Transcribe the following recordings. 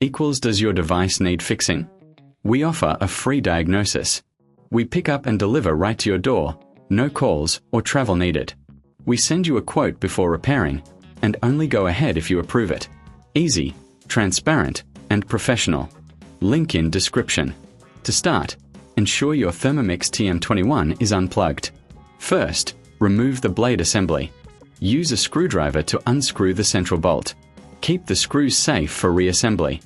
equals does your device need fixing? We offer a free diagnosis. We pick up and deliver right to your door, no calls or travel needed. We send you a quote before repairing, and only go ahead if you approve it. Easy, transparent, and professional. Link in description. To start, ensure your Thermomix TM21 is unplugged. First, remove the blade assembly. Use a screwdriver to unscrew the central bolt. Keep the screws safe for reassembly.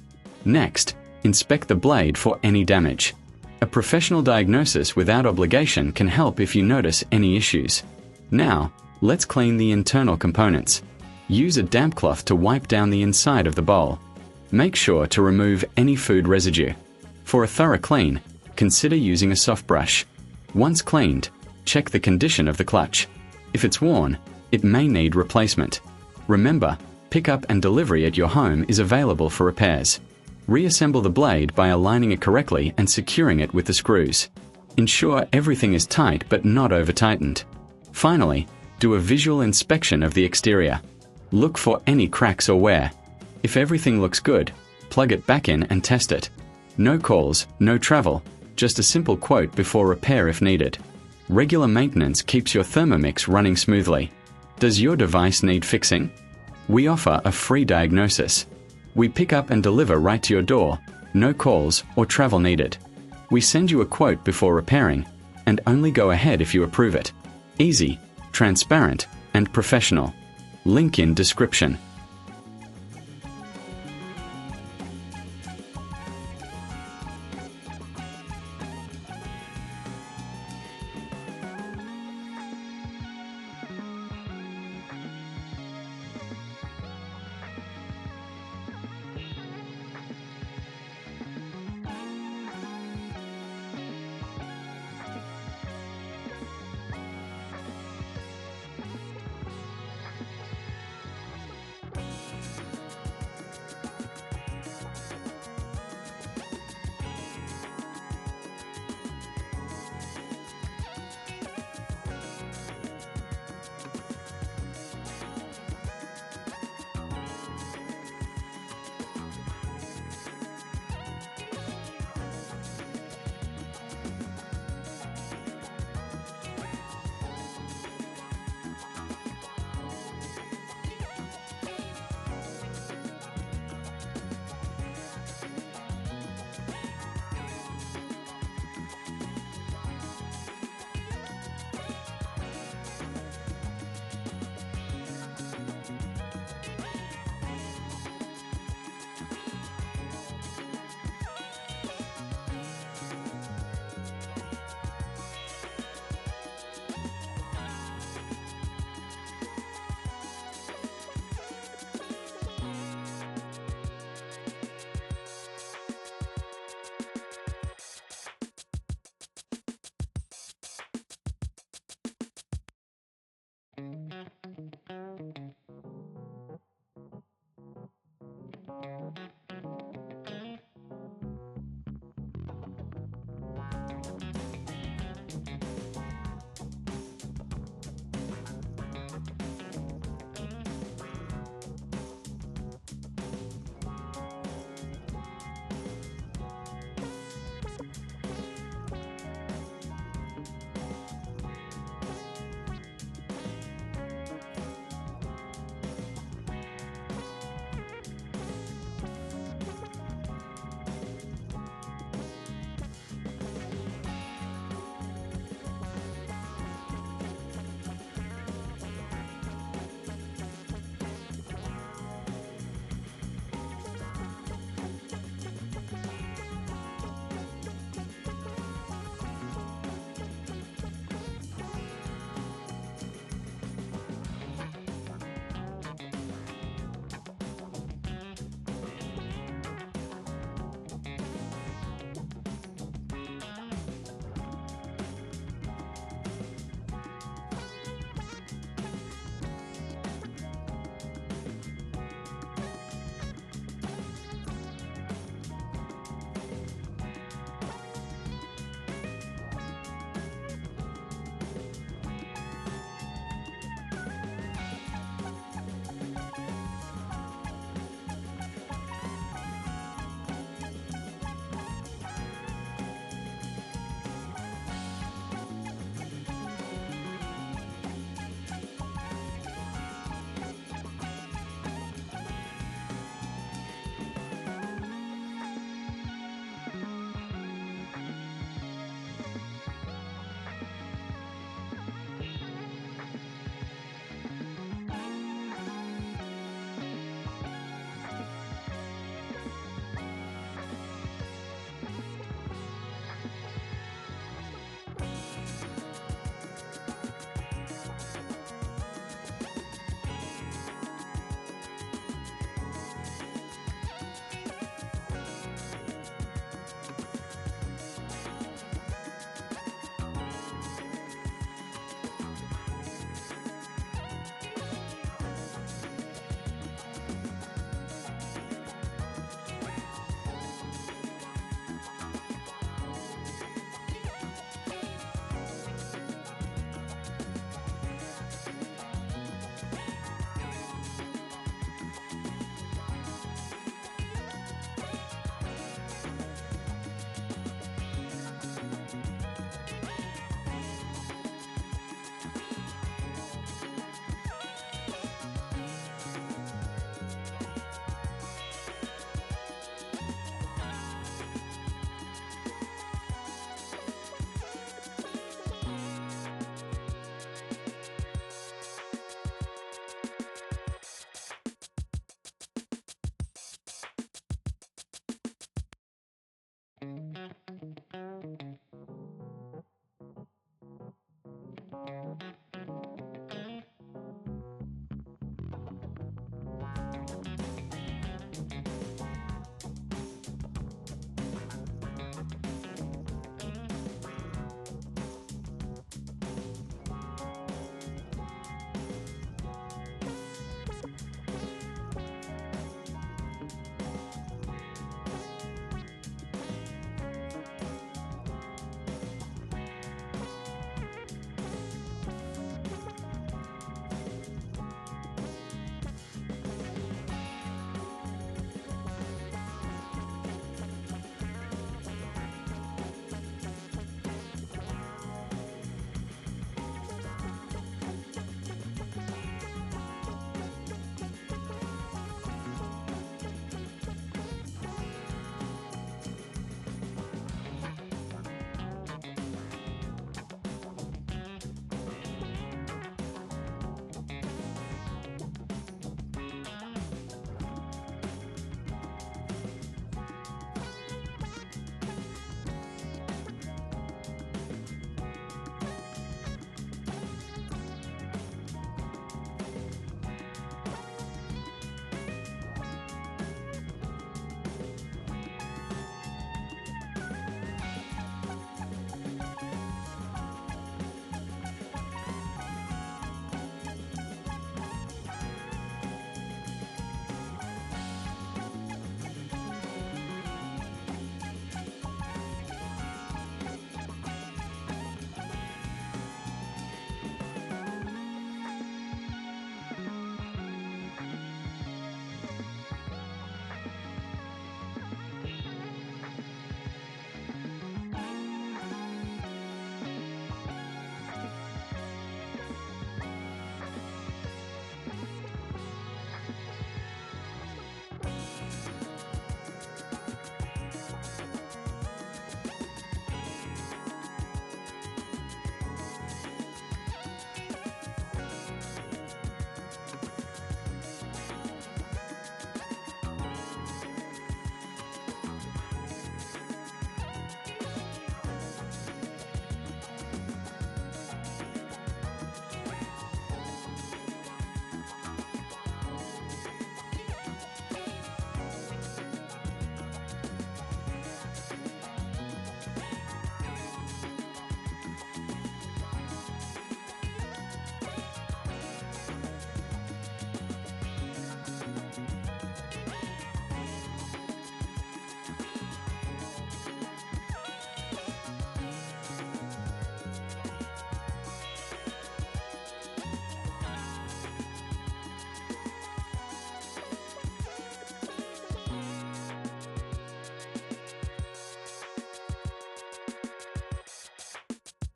Next, inspect the blade for any damage. A professional diagnosis without obligation can help if you notice any issues. Now, let's clean the internal components. Use a damp cloth to wipe down the inside of the bowl. Make sure to remove any food residue. For a thorough clean, consider using a soft brush. Once cleaned, check the condition of the clutch. If it's worn, it may need replacement. Remember, pickup and delivery at your home is available for repairs. Reassemble the blade by aligning it correctly and securing it with the screws. Ensure everything is tight but not over-tightened. Finally, do a visual inspection of the exterior. Look for any cracks or wear. If everything looks good, plug it back in and test it. No calls, no travel, just a simple quote before repair if needed. Regular maintenance keeps your Thermomix running smoothly. Does your device need fixing? We offer a free diagnosis. We pick up and deliver right to your door, no calls or travel needed. We send you a quote before repairing, and only go ahead if you approve it. Easy, transparent, and professional. Link in description.